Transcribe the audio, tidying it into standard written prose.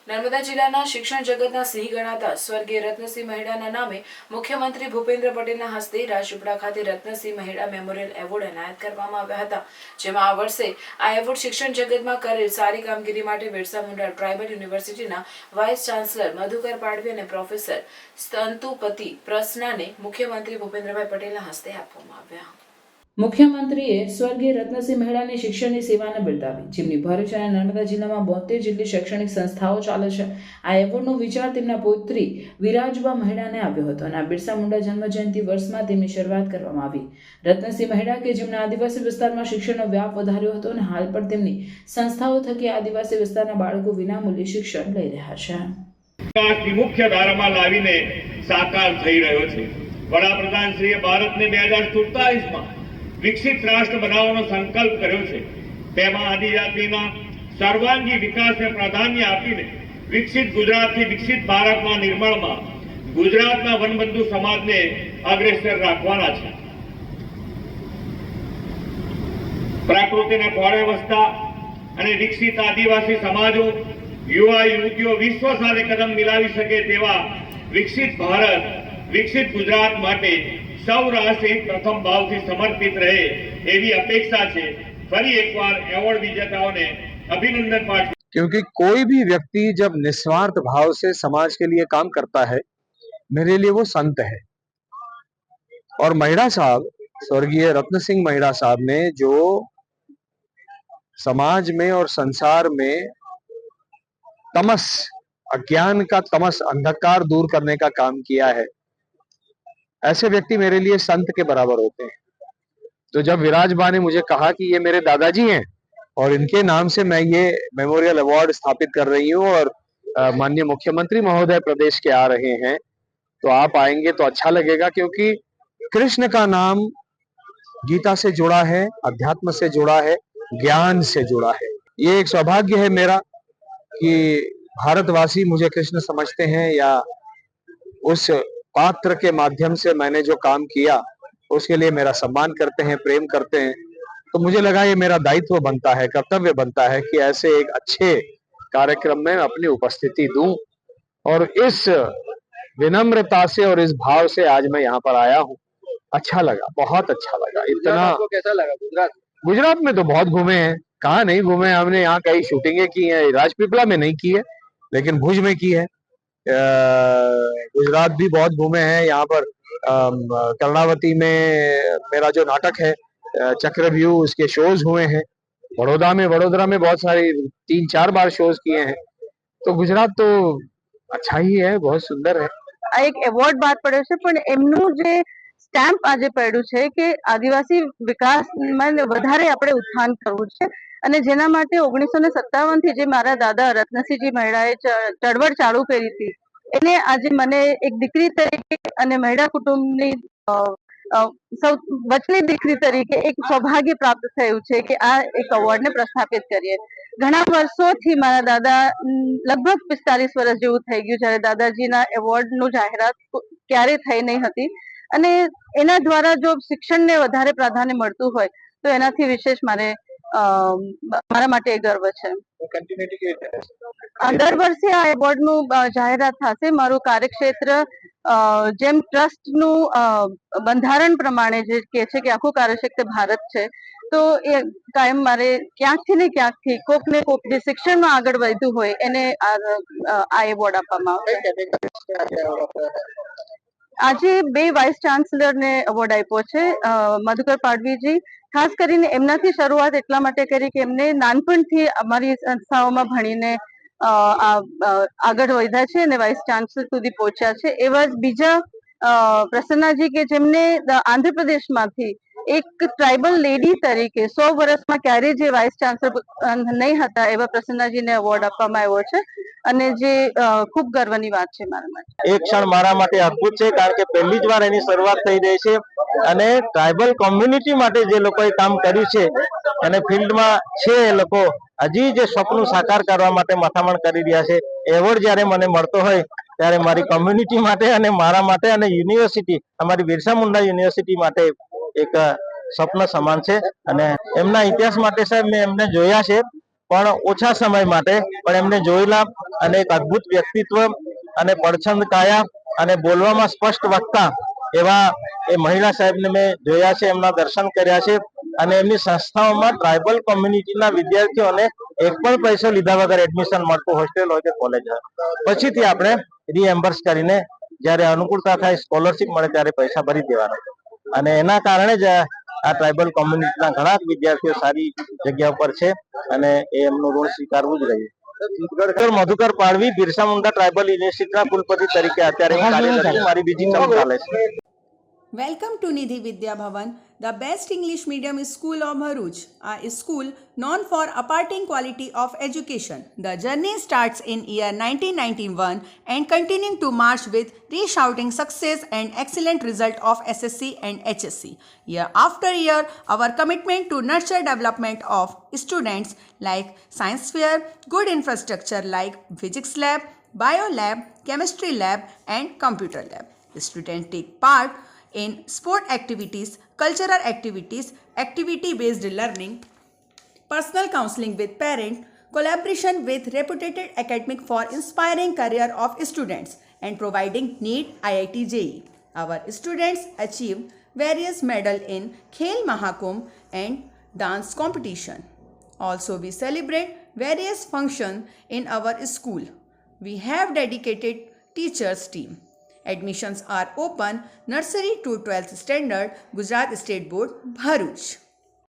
નર્મદા જિલ્લાના શિક્ષણ જગતના સિંહ ગણાતા સ્વર્ગીય રત્નસિંહ મહેડાના નામે મુખ્યમંત્રી ભૂપેન્દ્ર પટેલના હસ્તે રાજપીપળા ખાતે રત્નસિંહ મહેડા મેમોરિયલ એવોર્ડ એનાયત કરવામાં આવ્યા હતા, જેમાં આ વર્ષે આ એવોર્ડ શિક્ષણ જગતમાં કરેલ સારી કામગીરી માટે બિરસા મુંડા ટ્રાઇબલ યુનિવર્સિટીના વાઇસ ચાન્સલર મધુકર પાડવી અને પ્રોફેસર સ્તંતુપતિ પ્રસનાને મુખ્યમંત્રી ભૂપેન્દ્રભાઈ પટેલના હસ્તે આપવામાં આવ્યા. મુખ્યમંત્રીએ સ્વર્ગીય રત્નસિંહ મહેડાની શિક્ષણની સેવાને બિરદાવી, જેમની ભરૂચ અને નર્મદા જિલ્લામાં 72 જેટલી શૈક્ષણિક સંસ્થાઓ ચાલે છે. આ એવોર્ડનો વિચાર તેમના પુત્રી વિરાજબા મહેડાને આવ્યો હતો અને આ બિરસા મુંડા જન્મજયંતિ વર્ષમાં તેમની શરૂઆત કરવામાં આવી. રત્નસિંહ મહેડા કે જેમણે આદિવાસી વિસ્તારમાં શિક્ષણનો વ્યાપ વધાર્યો હતો અને હાલ પણ તેમની સંસ્થાઓ થકી આદિવાસી વિસ્તારના બાળકો વિનામૂલ્યે શિક્ષણ લઈ રહ્યા છે. મુખ્ય ધારામાં લાવીને સાકાર થઈ રહ્યો છે. વડાપ્રધાનશ્રીએ ભારતને 2047માં વિકસિત રાષ્ટ્ર બનાવવાનો સંકલ્પ કર્યો છે. તેમાં આદિજાતિના સર્વાંગી વિકાસને પ્રાધાન્ય આપીને વિકસિત ગુજરાતથી વિકસિત ભારતના નિર્માણમાં ગુજરાતના વનબંધુ સમાજને અગ્રેસર રાખવાના છે. પ્રકૃતિને ખોળે વસતા અને વિકસિત આદિવાસી સમાજો, યુવા યુવતીઓ વિશ્વ સાથે કદમ મિલાવી શકે તેવા વિકસિત ભારત, વિકસિત ગુજરાત માટે સૌ રાષ્ટ્ર પ્રથમ ભાવથી समर्पित रहे एवी अपेक्षा है. फरी एक बार एवॉर्ड विजेताओं ने अभिनंदन पाठ. क्योंकि कोई भी व्यक्ति जब निस्वार्थ भाव से समाज के लिए काम करता है, मेरे लिए वो संत है. और महिड़ा साहब, स्वर्गीय रत्न सिंह महिड़ा साहब ने जो समाज में और संसार में तमस, अज्ञान का तमस, अंधकार दूर करने का काम किया है, ऐसे व्यक्ति मेरे लिए संत के बराबर होते हैं. तो जब विराजबा ने मुझे कहा कि ये मेरे दादाजी हैं और इनके नाम से मैं ये मेमोरियल अवार्ड स्थापित कर रही हूँ और माननीय मुख्यमंत्री महोदय प्रदेश के आ रहे हैं, तो आप आएंगे तो अच्छा लगेगा, क्योंकि कृष्ण का नाम गीता से जुड़ा है, अध्यात्म से जुड़ा है, ज्ञान से जुड़ा है. ये एक सौभाग्य है मेरा कि भारतवासी मुझे कृष्ण समझते हैं, या उस पात्र के माध्यम से मैंने जो काम किया उसके लिए मेरा सम्मान करते हैं, प्रेम करते हैं. तो मुझे लगा ये मेरा दायित्व बनता है, कर्तव्य बनता है कि ऐसे एक अच्छे कार्यक्रम में अपनी उपस्थिति दूं. और इस विनम्रता से और इस भाव से आज मैं यहाँ पर आया हूँ. अच्छा लगा, बहुत अच्छा लगा. इतना आपको कैसा लगा? गुजरात में तो बहुत घूमे हैं, कहाँ नहीं घूमे. हमने यहाँ कई शूटिंगें की हैं, राजपीपला में नहीं की है लेकिन भुज में की है. गुजरात भी बहुत घूमे हैं. यहाँ पर कर्णावती में मेरा जो नाटक है चक्रव्यूह, उसके शोज हुए हैं. वडोदरा में बहुत सारी 3-4 बार शोज किए हैं. तो गुजरात तो अच्छा ही है, बहुत सुंदर है. एक एवॉर्ड बात पड़े છે, પણ એમનું જે સ્ટેમ્પ આજે પડ્યું છે કે આદિવાસી વિકાસમાં વધારે આપણે ઉત્થાન કરવું છે, અને જેના માટે 1957 થી જે મારા દાદા રત્નસિંહજી મહેડાએ ચળવળ ચાલુ કરી હતી, એને આજે મને એક દીકરી તરીકે અને મહેડા કુટુંબની સૌ વચલી દીકરી તરીકે એક સૌભાગ્ય પ્રાપ્ત થયું છે કે આ એક એવોર્ડને પ્રસ્થાપિત કરીએ. ઘણા વર્ષોથી મારા દાદા લગભગ 45 વર્ષ જેવું થઈ ગયું જ્યારે દાદાજીના એવોર્ડનું જાહેરાત ક્યારે થઈ નહીં હતી, અને એના દ્વારા જો શિક્ષણને વધારે પ્રાધાન્ય મળતું હોય તો એનાથી વિશેષ મારા માટે ગર્વ છે. દર વર્ષે આ એવોર્ડનું જાહેરાત થશે. મારું કાર્યક્ષેત્ર જેમ ટ્રસ્ટનું બંધારણ પ્રમાણે જે કહે છે કે આખું કાર્યક્ષેત્ર ભારત છે, તો એ કાયમ મારે ક્યાંકથી ને ક્યાંકથી કોક ને કોક જે શિક્ષણમાં આગળ વધ્યું હોય એને આ એવોર્ડ આપવામાં આવશે. આજે 2 વાઇસ ચાન્સલરને એવોર્ડ આપ્યો છે. મધુકર પાડવીજી, ખાસ કરીને એમનાથી શરૂઆત એટલા માટે કરી કે એમને નાનપણથી અમારી સંસ્થાઓમાં ભણીને આગળ વધ્યા છે અને વાઇસ ચાન્સલર સુધી પહોંચ્યા છે. એવા જ બીજા પ્રસન્નાજી કે જેમને આંધ્રપ્રદેશમાંથી એક ટ્રાઇબલ લેડી તરીકે 100 વર્ષમાં ક્યારેય જે વાઇસ ચાન્સલર નહીં હતા એવા પ્રસન્નાજીને એવોર્ડ આપવામાં આવ્યો છે, અને જે ખૂબ ગર્વની વાત છે મારા માટે. એક ક્ષણ મારા માટે અદ્ભુત છે, કારણ કે પહેલી જ વાર એની શરૂઆત થઈ રહી છે અને ટ્રાઇબલ કોમ્યુનિટી માટે જે લોકોએ કામ કર્યું છે અને ફિલ્ડમાં છે એ લોકો હજી જે સપનું સાકાર કરવા માટે મથામણ કરી રહ્યા છે. એવોર્ડ જ્યારે મને મળતો હોય ત્યારે મારી કમ્યુનિટી માટે અને મારા માટે અને યુનિવર્સિટી, અમારી બિરસા મુંડા યુનિવર્સિટી માટે એક સ્વપ્ન સમાન છે. અને એમના ઇતિહાસ માટે સાહેબ મેં એમને જોયા છે પણ ઓછા સમય માટે, પણ એમને જોયેલા અને એક અદ્ભુત વ્યક્તિત્વ અને પડછંદ કાયા અને બોલવામાં સ્પષ્ટ વક્તા એવા એ મહિલા સાહેબને મેં જોયા છે, એમના દર્શન કર્યા છે અને એમની સંસ્થાઓમાં ટ્રાઇબલ કોમ્યુનિટીના વિદ્યાર્થીઓને એક પણ પૈસો લીધા વગર એડમિશન મળતું, હોસ્ટેલ હોય કે કોલેજ હોય. પછીથી આપણે રીએમ્બર્સ કરીને જ્યારે અનુકૂળતા થાય, સ્કોલરશિપ મળે ત્યારે પૈસા ભરી દેવાના. અને એના કારણે જ આ ટ્રાઇબલ કોમ્યુનિટીના ઘણા વિદ્યાર્થીઓ સારી જગ્યા પર છે અને એ એમનું ઋણ સ્વીકારવું જ રહ્યું. મધુકર પાડવી બિરસા મુંડા ટ્રાઇબલ યુનિવર્સિટીના કુલપતિ તરીકે અત્યારે કાર્યરત છું. મારી બીજી ટર્મ ચાલે છે. Welcome to Nidhi Vidya Bhavan, the best English medium school of Bharuch, a school known for imparting quality of education. The journey starts in year 1991 and continuing to march with resounding success and excellent result of SSC and HSC. Year after year, our commitment to nurture development of students like science fair, good infrastructure like physics lab, bio lab, chemistry lab and computer lab. Students take part in sport activities, cultural activities, activity-based learning, personal counseling with parents, collaboration with reputed academic for inspiring career of students and providing NEET IIT JEE. Our students achieve various medals in Khel Mahakumbh and dance competition. Also, we celebrate various functions in our school. We have dedicated teachers team. Admissions are open nursery to 12th standard, Gujarat State Board, Bharuch.